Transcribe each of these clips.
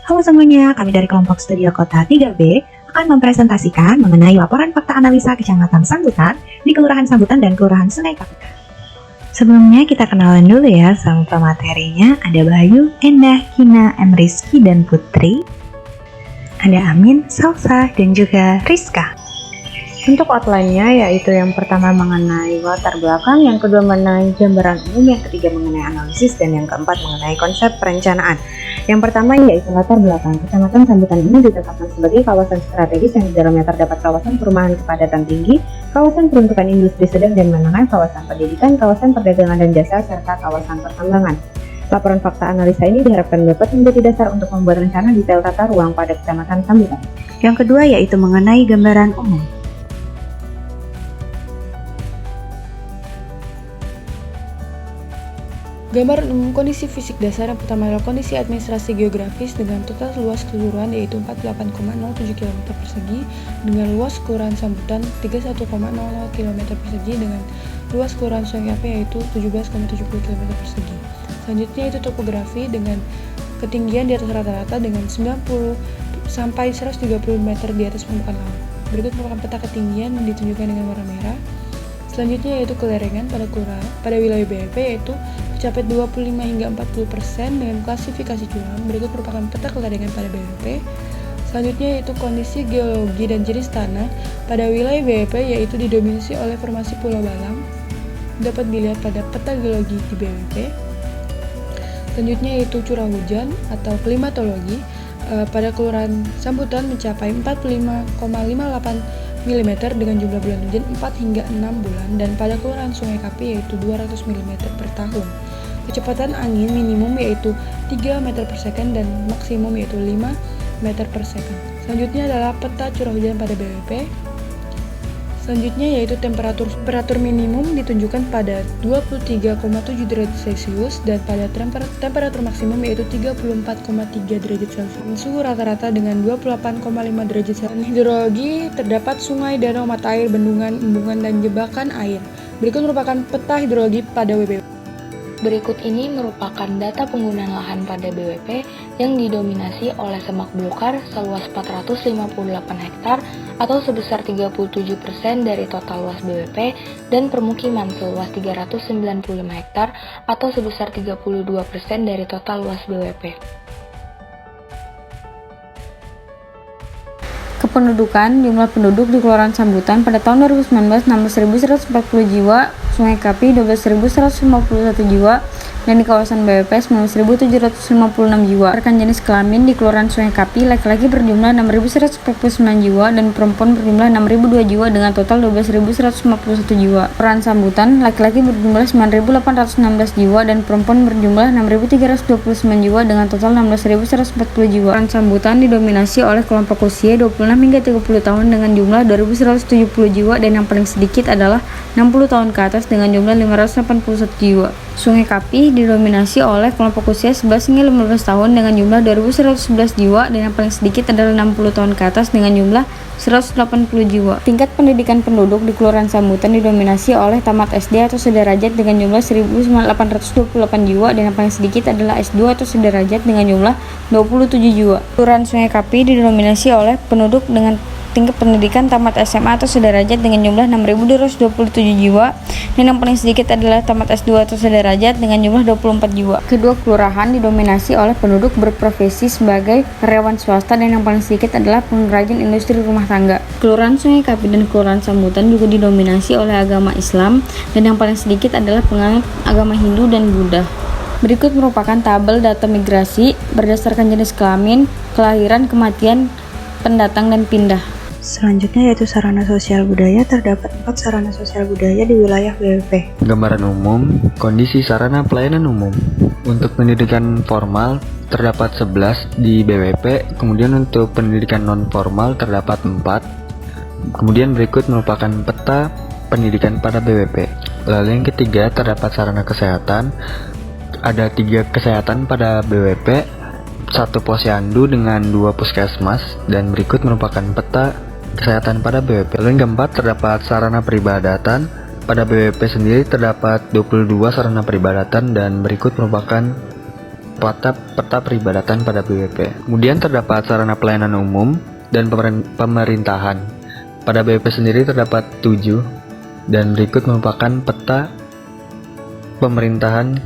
Halo semuanya, kami dari kelompok Studio Kota 3B akan mempresentasikan mengenai laporan fakta analisa Kecamatan Sambutan di Kelurahan Sambutan dan Kelurahan Sungai Kapi. Sebelumnya kita kenalan dulu ya sama pematerinya. Ada Bayu, Endah, Kina, Rizky, dan Putri. Ada Amin, Salsa, dan juga Rizka. Untuk outline-nya yaitu yang pertama mengenai latar belakang, yang kedua mengenai gambaran umum, yang ketiga mengenai analisis, dan yang keempat mengenai konsep perencanaan. Yang pertama yaitu latar belakang. Kecamatan Sambutan ini ditetapkan sebagai kawasan strategis yang di dalamnya terdapat kawasan perumahan kepadatan tinggi, kawasan peruntukan industri sedang dan menengah, kawasan pendidikan, kawasan perdagangan dan jasa, serta kawasan pertambangan. Laporan fakta analisa ini diharapkan dapat menjadi dasar untuk membuat rencana detail tata ruang pada Kecamatan Sambutan. Yang kedua yaitu mengenai gambaran umum. Gambaran umum kondisi fisik dasar yang pertama adalah kondisi administrasi geografis dengan total luas keseluruhan yaitu 48,07 km persegi dengan luas kelurahan Sambutan 31,00 km persegi dengan luas kelurahan Sungai Kapi yaitu 17,70 km persegi. Selanjutnya itu topografi dengan ketinggian di atas rata-rata dengan 90 sampai 130 meter di atas permukaan laut. Berikut merupakan peta ketinggian yang ditunjukkan dengan warna merah. Selanjutnya yaitu kelerengan pada wilayah BLP yaitu mencapai 25 hingga 40% dengan klasifikasi curam. Berikut merupakan peta kelerengan pada BLP. Selanjutnya yaitu kondisi geologi dan jenis tanah pada wilayah BLP yaitu didominasi oleh formasi Pulau Balang. Dapat dilihat pada peta geologi di BLP. Selanjutnya yaitu curah hujan atau klimatologi pada Kelurahan Sambutan mencapai 45,58 mm dengan jumlah bulan hujan 4 hingga 6 bulan dan pada Kelurahan Sungai Kapi yaitu 200 mm per tahun. Kecepatan angin minimum yaitu 3 meter per second dan maksimum yaitu 5 meter per second. Selanjutnya adalah peta curah hujan pada BWP. Selanjutnya yaitu temperatur minimum ditunjukkan pada 23,7 derajat Celcius dan pada temperatur maksimum yaitu 34,3 derajat Celcius. Suhu rata-rata dengan 28,5 derajat Celcius. Hidrologi terdapat sungai, danau, mata air, bendungan, embungan, dan jebakan air. Berikut merupakan peta hidrologi pada WBP. Berikut ini merupakan data penggunaan lahan pada BWP yang didominasi oleh semak belukar seluas 458 hektar atau sebesar 37% dari total luas BWP dan permukiman seluas 395 hektar atau sebesar 32% dari total luas BWP. Kependudukan, jumlah penduduk di Kelurahan Sambutan pada tahun 2019 16.140 jiwa, Sungai Kapi 12.151 jiwa, dan di kawasan BWP 19.756 jiwa. Rekan jenis kelamin di Kelurahan Sungai Kapi laki-laki berjumlah 6.149 jiwa dan perempuan berjumlah 6.002 jiwa dengan total 12.151 jiwa. Kelurahan Sambutan laki-laki berjumlah 9.816 jiwa dan perempuan berjumlah 6.329 jiwa dengan total 16.140 jiwa. Kelurahan Sambutan didominasi oleh kelompok usia 26 hingga 30 tahun dengan jumlah 2.170 jiwa dan yang paling sedikit adalah 60 tahun ke atas dengan jumlah 581 jiwa. Sungai Kapi didominasi oleh kelompok usia 11 hingga 15 tahun dengan jumlah 2.111 jiwa dan yang paling sedikit adalah 60 tahun ke atas dengan jumlah 180 jiwa. Tingkat pendidikan penduduk di Kelurahan Sambutan didominasi oleh tamat SD atau sederajat dengan jumlah 1.828 jiwa dan yang paling sedikit adalah S2 atau sederajat dengan jumlah 27 jiwa. Kelurahan Sungai Kapi didominasi oleh penduduk dengan tingkat pendidikan tamat SMA atau sederajat dengan jumlah 6.227 jiwa dan yang paling sedikit adalah tamat S2 atau sederajat dengan jumlah 24 jiwa. Kedua kelurahan didominasi oleh penduduk berprofesi sebagai karyawan swasta dan yang paling sedikit adalah pengrajin industri rumah tangga. Kelurahan Sungai Kapi dan Kelurahan Sambutan juga didominasi oleh agama Islam dan yang paling sedikit adalah penganut agama Hindu dan Buddha. Berikut merupakan tabel data migrasi berdasarkan jenis kelamin, kelahiran, kematian, pendatang, dan pindah. Selanjutnya yaitu sarana sosial budaya. Terdapat 4 sarana sosial budaya di wilayah BWP. Gambaran umum, kondisi sarana pelayanan umum. Untuk pendidikan formal terdapat 11 di BWP, kemudian untuk pendidikan non formal terdapat 4. Kemudian berikut merupakan peta pendidikan pada BWP. Lalu yang ketiga terdapat sarana kesehatan. Ada 3 kesehatan pada BWP, 1 posyandu dengan 2 puskesmas, dan berikut merupakan peta kesehatan pada BWP. Lalu yang keempat terdapat sarana peribadatan. Pada BWP sendiri terdapat 22 sarana peribadatan dan berikut merupakan peta peribadatan pada BWP. Kemudian terdapat sarana pelayanan umum dan pemerintahan. Pada BWP sendiri terdapat 7, dan berikut merupakan peta pemerintahan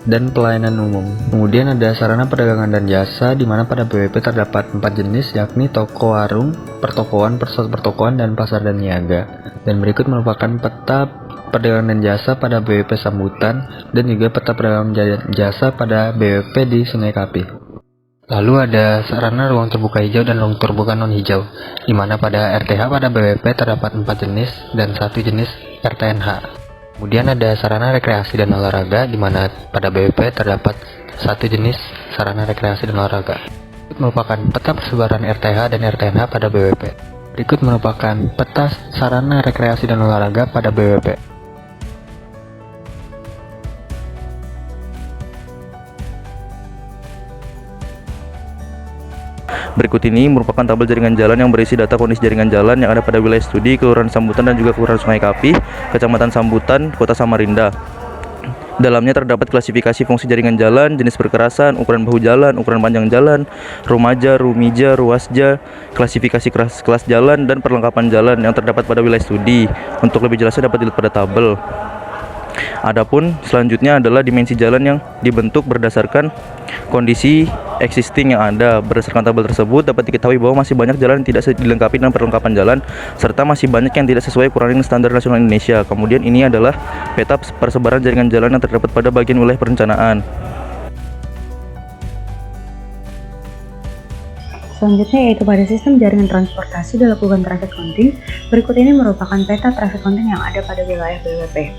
dan pelayanan umum. Kemudian ada sarana perdagangan dan jasa, di mana pada BWP terdapat 4 jenis, yakni toko warung, pertokoan, pusat pertokoan, dan pasar dan niaga. Dan berikut merupakan peta perdagangan dan jasa pada BWP Sambutan, dan juga peta perdagangan dan jasa pada BWP di Sungai Kapi. Lalu ada sarana ruang terbuka hijau dan ruang terbuka non hijau, di mana pada RTH pada BWP terdapat 4 jenis dan 1 jenis RTNH. Kemudian ada sarana rekreasi dan olahraga, di mana pada BWP terdapat 1 jenis sarana rekreasi dan olahraga. Berikut merupakan peta persebaran RTH dan RTNH pada BWP. Berikut merupakan peta sarana rekreasi dan olahraga pada BWP. Berikut ini merupakan tabel jaringan jalan yang berisi data kondisi jaringan jalan yang ada pada wilayah studi Kelurahan Sambutan dan juga Kelurahan Sungai Kapi, Kecamatan Sambutan, Kota Samarinda. Dalamnya terdapat klasifikasi fungsi jaringan jalan, jenis perkerasan, ukuran bahu jalan, ukuran panjang jalan, rumaja, rumija, ruasja, klasifikasi kelas jalan, dan perlengkapan jalan yang terdapat pada wilayah studi. Untuk lebih jelasnya dapat dilihat pada tabel. Adapun selanjutnya adalah dimensi jalan yang dibentuk berdasarkan kondisi existing yang ada. Berdasarkan tabel tersebut dapat diketahui bahwa masih banyak jalan yang tidak dilengkapi dengan perlengkapan jalan, serta masih banyak yang tidak sesuai ukuran standar nasional Indonesia. Kemudian ini adalah peta persebaran jaringan jalan yang terdapat pada bagian wilayah perencanaan. Selanjutnya yaitu pada sistem jaringan transportasi dilakukan traffic counting. Berikut ini merupakan peta traffic counting yang ada pada wilayah BWP.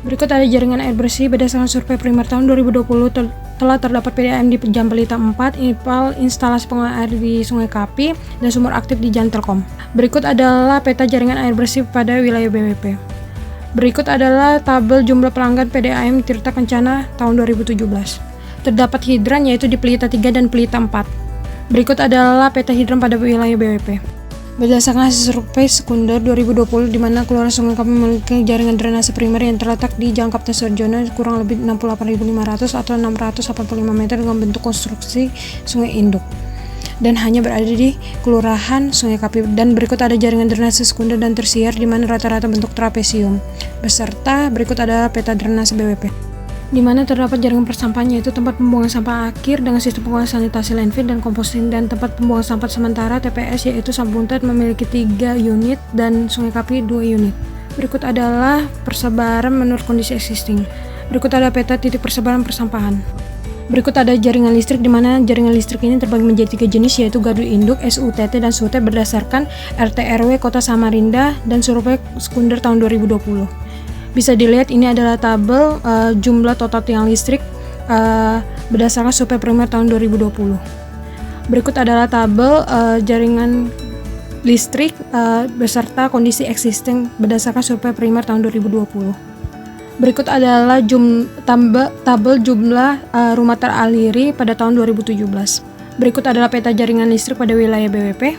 Berikut ada jaringan air bersih berdasarkan survei primer tahun 2020 telah terdapat PDAM di Jam Pelita 4, IPAL, instalasi pengolahan air di Sungai Kapi, dan sumur aktif di Jalan Telkom. Berikut adalah peta jaringan air bersih pada wilayah BWP. Berikut adalah tabel jumlah pelanggan PDAM Tirta Kencana tahun 2017. Terdapat hidran yaitu di Pelita 3 dan Pelita 4. Berikut adalah peta hidran pada wilayah BWP. Berdasarkan hasil survei sekunder 2020, di mana Kelurahan Sungai Kapi memiliki jaringan drainase primer yang terletak di Jalan Kapten Suharjono kurang lebih 68.500 atau 685 meter dengan bentuk konstruksi sungai induk, dan hanya berada di Kelurahan Sungai Kapi. Dan berikut ada jaringan drainase sekunder dan tersier, di mana rata-rata bentuk trapesium. Beserta berikut ada peta drainase BWP, di mana terdapat jaringan persampahan yaitu tempat pembuangan sampah akhir dengan sistem pembuangan sanitasi landfill dan composting, dan tempat pembuangan sampah sementara TPS yaitu Sambutan memiliki 3 unit dan Sungai Kapi 2 unit. Berikut adalah persebaran menurut kondisi existing. Berikut ada peta titik persebaran persampahan. Berikut ada jaringan listrik, di mana jaringan listrik ini terbagi menjadi 3 jenis yaitu gardu induk, SUTT, dan SUT berdasarkan RT/RW Kota Samarinda dan survei sekunder tahun 2020. Bisa dilihat ini adalah tabel jumlah total tiang listrik berdasarkan survei primer tahun 2020. Berikut adalah tabel jaringan listrik beserta kondisi existing berdasarkan survei primer tahun 2020. Berikut adalah tabel jumlah rumah teraliri pada tahun 2017. Berikut adalah peta jaringan listrik pada wilayah BWP.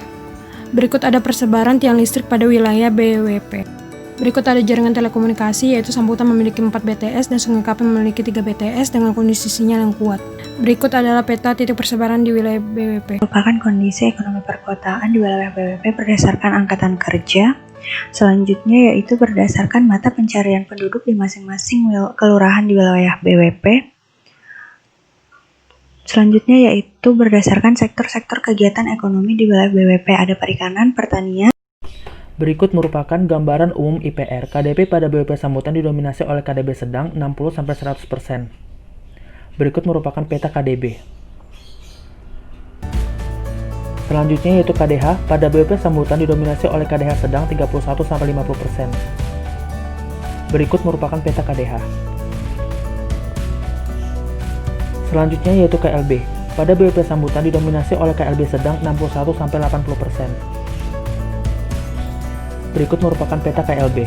Berikut ada persebaran tiang listrik pada wilayah BWP. Berikut ada jaringan telekomunikasi yaitu Sambutan memiliki 4 BTS dan Sungai Kapi memiliki 3 BTS dengan kondisi sinyal yang kuat. Berikut adalah peta titik persebaran di wilayah BWP. Merupakan kondisi ekonomi perkotaan di wilayah BWP berdasarkan angkatan kerja. Selanjutnya yaitu berdasarkan mata pencarian penduduk di masing-masing kelurahan di wilayah BWP. Selanjutnya yaitu berdasarkan sektor-sektor kegiatan ekonomi di wilayah BWP, ada perikanan, pertanian. Berikut merupakan gambaran umum IPR. KDP pada BWP Sambutan didominasi oleh KDB sedang 60-100%. Berikut merupakan peta KDB. Selanjutnya yaitu KDH. Pada BWP Sambutan didominasi oleh KDH sedang 31-50%. Berikut merupakan peta KDH. Selanjutnya yaitu KLB. Pada BWP Sambutan didominasi oleh KLB sedang 61-80%. Berikut merupakan peta KLB.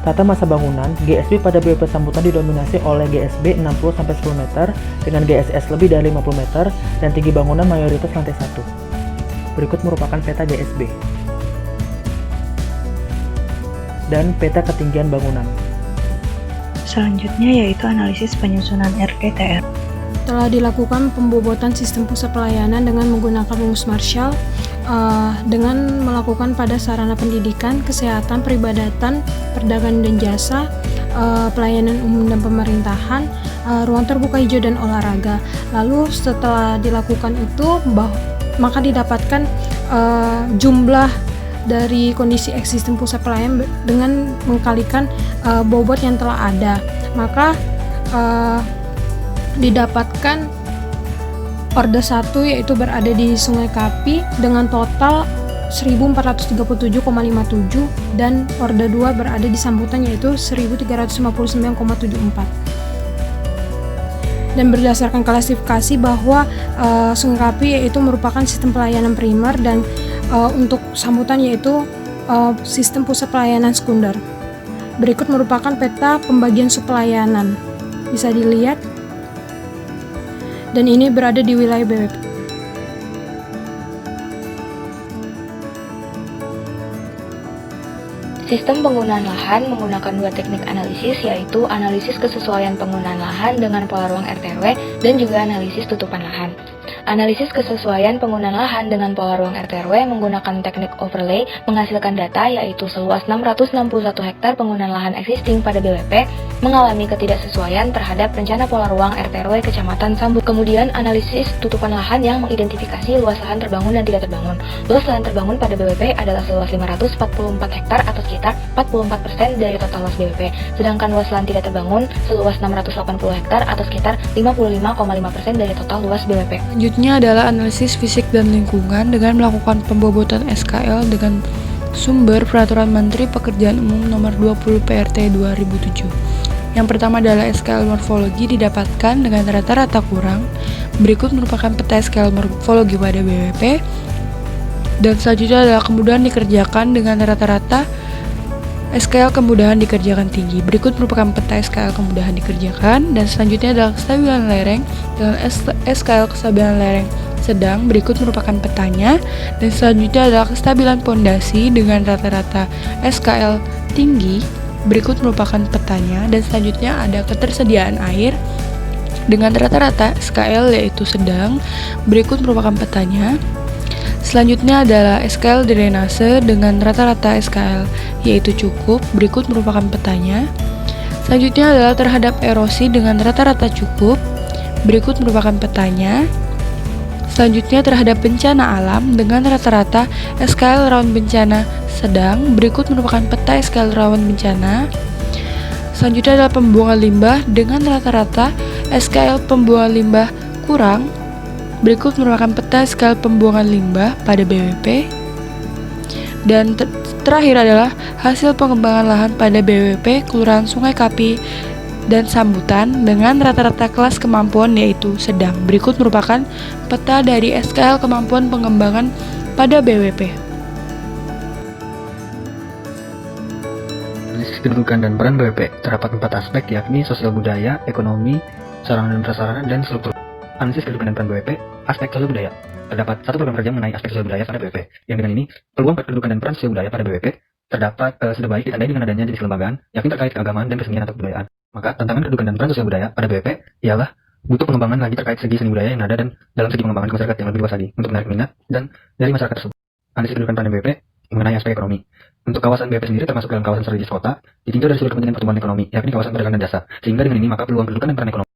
Tata masa bangunan, GSB pada BWP Sambutan didominasi oleh GSB 60-10 meter dengan GSS lebih dari 50 meter dan tinggi bangunan mayoritas lantai 1. Berikut merupakan peta GSB. Dan peta ketinggian bangunan. Selanjutnya yaitu analisis penyusunan RPTR. Telah dilakukan pembobotan sistem pusat pelayanan dengan menggunakan rumus Marshall dengan melakukan pada sarana pendidikan, kesehatan, peribadatan, perdagangan dan jasa, pelayanan umum dan pemerintahan, ruang terbuka hijau dan olahraga. Lalu setelah dilakukan itu, maka didapatkan jumlah dari kondisi sistem pusat pelayanan dengan mengkalikan bobot yang telah ada. Maka didapatkan orde 1 yaitu berada di Sungai Kapi dengan total 1437,57 dan orde 2 berada di Sambutan yaitu 1359,74. Dan berdasarkan klasifikasi bahwa Sungai Kapi yaitu merupakan sistem pelayanan primer dan untuk Sambutan yaitu sistem pusat pelayanan sekunder. Berikut merupakan peta pembagian subbelayanan. Bisa dilihat. Dan ini berada di wilayah BWP. Sistem penggunaan lahan menggunakan dua teknik analisis, yaitu analisis kesesuaian penggunaan lahan dengan pola ruang RT/RW dan juga analisis tutupan lahan. Analisis kesesuaian penggunaan lahan dengan pola ruang RT/RW menggunakan teknik overlay menghasilkan data yaitu seluas 661 hektar penggunaan lahan existing pada BWP mengalami ketidaksesuaian terhadap rencana pola ruang RT/RW Kecamatan Sambut. Kemudian analisis tutupan lahan yang mengidentifikasi luas lahan terbangun dan tidak terbangun. Luas lahan terbangun pada BWP adalah seluas 544 hektar atau sekitar 44% dari total luas BWP. Sedangkan luas lahan tidak terbangun seluas 680 hektar atau sekitar 55,5% dari total luas BWP. Selanjutnya adalah analisis fisik dan lingkungan dengan melakukan pembobotan SKL dengan sumber Peraturan Menteri Pekerjaan Umum Nomor 20 PRT 2007. Yang pertama adalah SKL morfologi didapatkan dengan rata-rata kurang. Berikut merupakan peta SKL morfologi pada BWP. Dan selanjutnya adalah kemudahan dikerjakan dengan rata-rata SKL kemudahan dikerjakan tinggi. Berikut merupakan peta SKL kemudahan dikerjakan. Dan selanjutnya adalah kestabilan lereng dengan SKL kestabilan lereng sedang. Berikut merupakan petanya. Dan selanjutnya adalah kestabilan pondasi dengan rata-rata SKL tinggi. Berikut merupakan petanya. Dan selanjutnya ada ketersediaan air dengan rata-rata SKL yaitu sedang. Berikut merupakan petanya. Selanjutnya adalah SKL drainase dengan rata-rata SKL yaitu cukup. Berikut merupakan petanya. Selanjutnya adalah terhadap erosi dengan rata-rata cukup. Berikut merupakan petanya. Selanjutnya terhadap bencana alam dengan rata-rata SKL rawan bencana sedang. Berikut merupakan peta SKL rawan bencana. Selanjutnya adalah pembuangan limbah dengan rata-rata SKL pembuangan limbah kurang. Berikut merupakan peta skala pembuangan limbah pada BWP. Dan terakhir adalah hasil pengembangan lahan pada BWP Kelurahan Sungai Kapi dan Sambutan dengan rata-rata kelas kemampuan yaitu sedang. Berikut merupakan peta dari SKL kemampuan pengembangan pada BWP. Analisis kedudukan dan peran BWP terdapat 4 aspek yakni sosial budaya, ekonomi, sarana dan prasarana, dan struktur. Analisis kedudukan dan peran BWP, aspek sosial budaya. Terdapat satu program kerja mengenai aspek sosial budaya pada BWP. Yang dengan ini, peluang kedudukan dan peran sosial budaya pada BWP terdapat sudah baik ditandai dengan adanya jenis kelembagaan, yakni terkait keagamaan dan kesenian atau kebudayaan. Maka tantangan kedudukan dan peran sosial budaya pada BWP ialah butuh pengembangan lagi terkait segi seni budaya yang ada dan dalam segi pengembangan ke masyarakat yang lebih luas lagi untuk menarik minat dan dari masyarakat tersebut. Analisis kedudukan peran BWP mengenai aspek ekonomi. Untuk kawasan BWP sendiri termasuk dalam kawasan strategis kota, ditinjau dari sudut kepentingan pertumbuhan ekonomi, yakni kawasan perdagangan dan jasa. Sehingga dengan ini maka peluang kedudukan dan peran ekonomi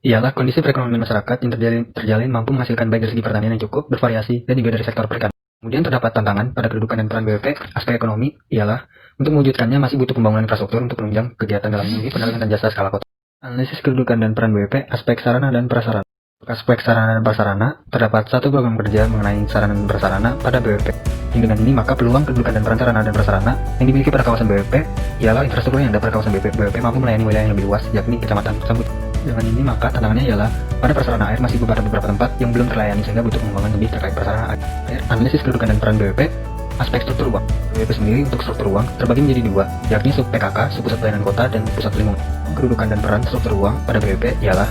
ialah kondisi perekonomian masyarakat yang terjalin mampu menghasilkan baik dari segi pertanian yang cukup, bervariasi, dan juga dari sektor perikanan. Kemudian terdapat tantangan pada kedudukan dan peran BWP aspek ekonomi ialah untuk mewujudkannya masih butuh pembangunan infrastruktur untuk menunjang kegiatan dalam negeri, perdagangan dan jasa skala kota. Analisis kedudukan dan peran BWP aspek sarana dan prasarana. Aspek sarana dan prasarana terdapat satu program kerja mengenai sarana dan prasarana pada BWP. Dengan ini maka peluang kedudukan dan peran sarana dan prasarana yang dimiliki pada kawasan BWP ialah infrastruktur yang ada pada kawasan BWP mampu melayani wilayah yang lebih luas yakni Kecamatan Sambut. Dengan ini maka tantangannya ialah pada prasarana air masih beberapa tempat yang belum terlayani sehingga butuh pengembangan lebih terkait prasarana air. Analisis kedudukan dan peran BWP aspek struktur ruang. BWP sendiri untuk struktur ruang terbagi menjadi dua, yakni sub PKK, sub pusat pelayanan kota, dan pusat lingkungan. Kedudukan dan peran struktur ruang pada BWP ialah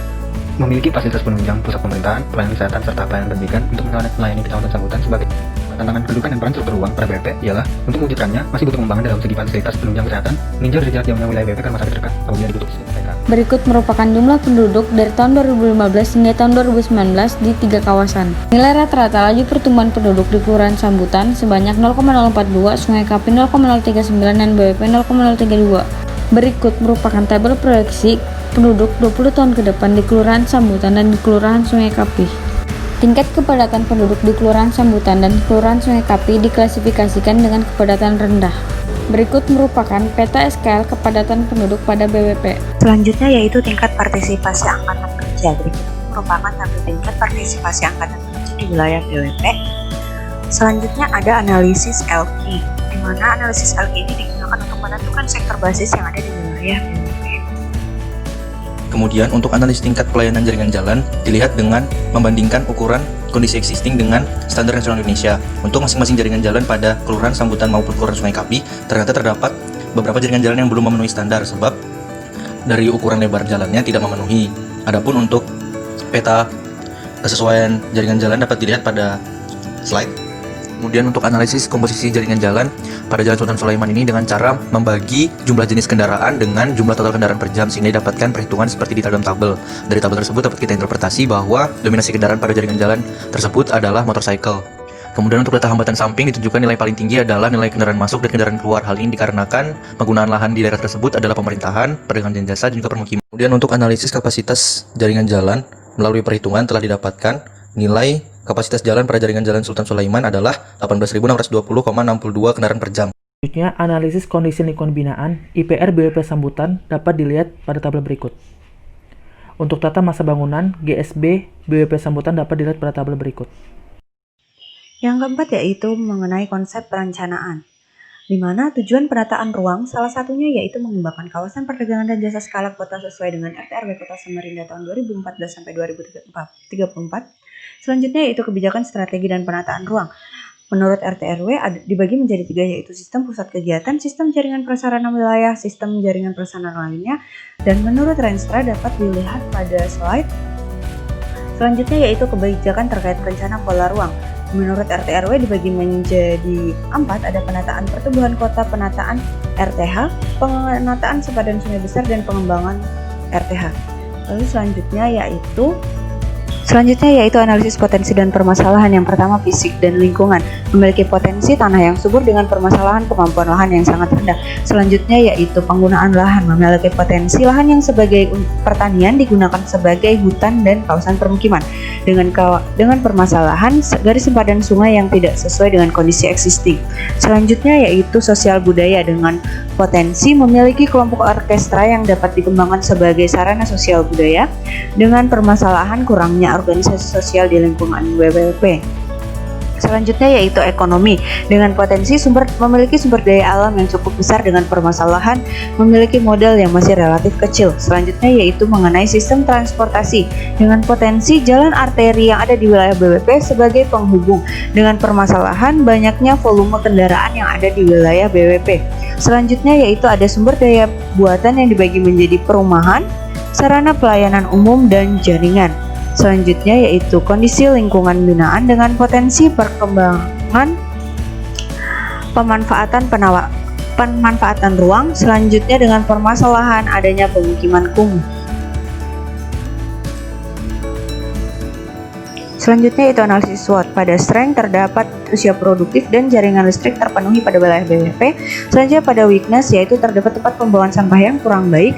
memiliki fasilitas penunjang pusat pemerintahan, pelayanan kesehatan, serta pelayanan pendidikan untuk melayani Kecamatan Sambutan sebagai Tantangan kedudukan dan peran struktur ruang pada BWP ialah untuk mewujudkannya masih butuh pengembangan dalam segi fasilitas penunjang kesehatan, meninjau dari jarak jauhnya wilayah BWP ke rumah sakit terdekat apabila dibutuhkan. Berikut merupakan jumlah penduduk dari tahun 2015 hingga tahun 2019 di 3 kawasan. Nilai rata-rata laju pertumbuhan penduduk di Kelurahan Sambutan sebanyak 0,042, Sungai Kapi 0,039, dan BWP 0,032. Berikut merupakan tabel proyeksi penduduk 20 tahun ke depan di Kelurahan Sambutan dan di Kelurahan Sungai Kapi. Tingkat kepadatan penduduk di Kelurahan Sambutan dan Kelurahan Sungai Kapi diklasifikasikan dengan kepadatan rendah. Berikut merupakan peta SKL kepadatan penduduk pada BWP. Selanjutnya yaitu tingkat partisipasi angkatan kerja. Berikut merupakan tabel tingkat partisipasi angkatan kerja di wilayah BWP. Selanjutnya ada analisis LQ, di mana analisis LQ ini digunakan untuk menentukan sektor basis yang ada di wilayah BWP. Kemudian untuk analisis tingkat pelayanan jaringan jalan dilihat dengan membandingkan ukuran kondisi existing dengan standar nasional Indonesia. Untuk masing-masing jaringan jalan pada Kelurahan Sambutan maupun Kelurahan Sungai Kapi, ternyata terdapat beberapa jaringan jalan yang belum memenuhi standar sebab dari ukuran lebar jalannya tidak memenuhi. Adapun untuk peta kesesuaian jaringan jalan dapat dilihat pada slide. Kemudian untuk analisis komposisi jaringan jalan pada Jalan Sultan Sulaiman ini dengan cara membagi jumlah jenis kendaraan dengan jumlah total kendaraan per jam sehingga didapatkan perhitungan seperti di dalam tabel. Dari tabel tersebut dapat kita interpretasi bahwa dominasi kendaraan pada jaringan jalan tersebut adalah motorcycle. Kemudian untuk data hambatan samping ditunjukkan nilai paling tinggi adalah nilai kendaraan masuk dan kendaraan keluar. Hal ini dikarenakan penggunaan lahan di daerah tersebut adalah pemerintahan, perdagangan dan jasa, dan juga permukiman. Kemudian untuk analisis kapasitas jaringan jalan melalui perhitungan telah didapatkan nilai kapasitas jalan pada jaringan Jalan Sultan Sulaiman adalah 18.620,62 kendaraan per jam. Selanjutnya, analisis kondisi lingkungan binaan IPR BWP Sambutan dapat dilihat pada tabel berikut. Untuk tata masa bangunan GSB BWP Sambutan dapat dilihat pada tabel berikut. Yang keempat yaitu mengenai konsep perencanaan, di mana tujuan penataan ruang salah satunya yaitu mengembangkan kawasan perdagangan dan jasa skala kota sesuai dengan RT/RW Kota Samarinda tahun 2014 sampai 2034. Selanjutnya yaitu kebijakan strategi dan penataan ruang. Menurut RT/RW dibagi menjadi 3 yaitu sistem pusat kegiatan, sistem jaringan prasarana wilayah, sistem jaringan prasarana lainnya, dan menurut Renstra dapat dilihat pada slide. Selanjutnya yaitu kebijakan terkait rencana pola ruang. Menurut RT/RW dibagi menjadi 4, ada penataan pertumbuhan kota, penataan RTH, penataan sepadan sungai besar, dan pengembangan RTH. Lalu Selanjutnya yaitu analisis potensi dan permasalahan. Yang pertama fisik dan lingkungan, memiliki potensi tanah yang subur dengan permasalahan kemampuan lahan yang sangat rendah. Selanjutnya yaitu penggunaan lahan, memiliki potensi lahan yang sebagai pertanian digunakan sebagai hutan dan kawasan permukiman dengan permasalahan garis sempadan sungai yang tidak sesuai dengan kondisi existing. Selanjutnya yaitu sosial budaya, dengan potensi memiliki kelompok orkestra yang dapat dikembangkan sebagai sarana sosial budaya dengan permasalahan kurangnya organisasi sosial di lingkungan WWP. Selanjutnya yaitu ekonomi, dengan potensi memiliki sumber daya alam yang cukup besar dengan permasalahan memiliki modal yang masih relatif kecil. Selanjutnya yaitu mengenai sistem transportasi, dengan potensi jalan arteri yang ada di wilayah BWP sebagai penghubung dengan permasalahan banyaknya volume kendaraan yang ada di wilayah BWP. Selanjutnya yaitu ada sumber daya buatan yang dibagi menjadi perumahan, sarana pelayanan umum, dan jaringan. Selanjutnya yaitu kondisi lingkungan binaan dengan potensi perkembangan pemanfaatan ruang. Selanjutnya dengan permasalahan adanya pemukiman kumuh. Selanjutnya itu analisis SWOT. Pada strength terdapat usia produktif dan jaringan listrik terpenuhi pada wilayah BWP. Selanjutnya pada weakness yaitu terdapat tempat pembuangan sampah yang kurang baik.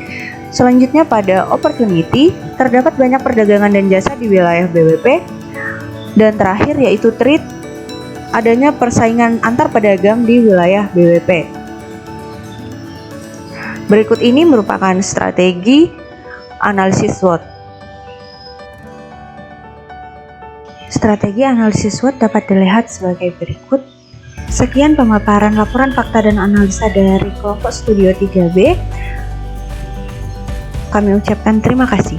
Selanjutnya pada opportunity terdapat banyak perdagangan dan jasa di wilayah BWP. Dan terakhir yaitu threat, adanya persaingan antar pedagang di wilayah BWP. Berikut ini merupakan strategi analisis SWOT. Strategi analisis SWOT dapat dilihat sebagai berikut. Sekian pemaparan laporan fakta dan analisa dari kelompok Studio 3B. Kami ucapkan terima kasih.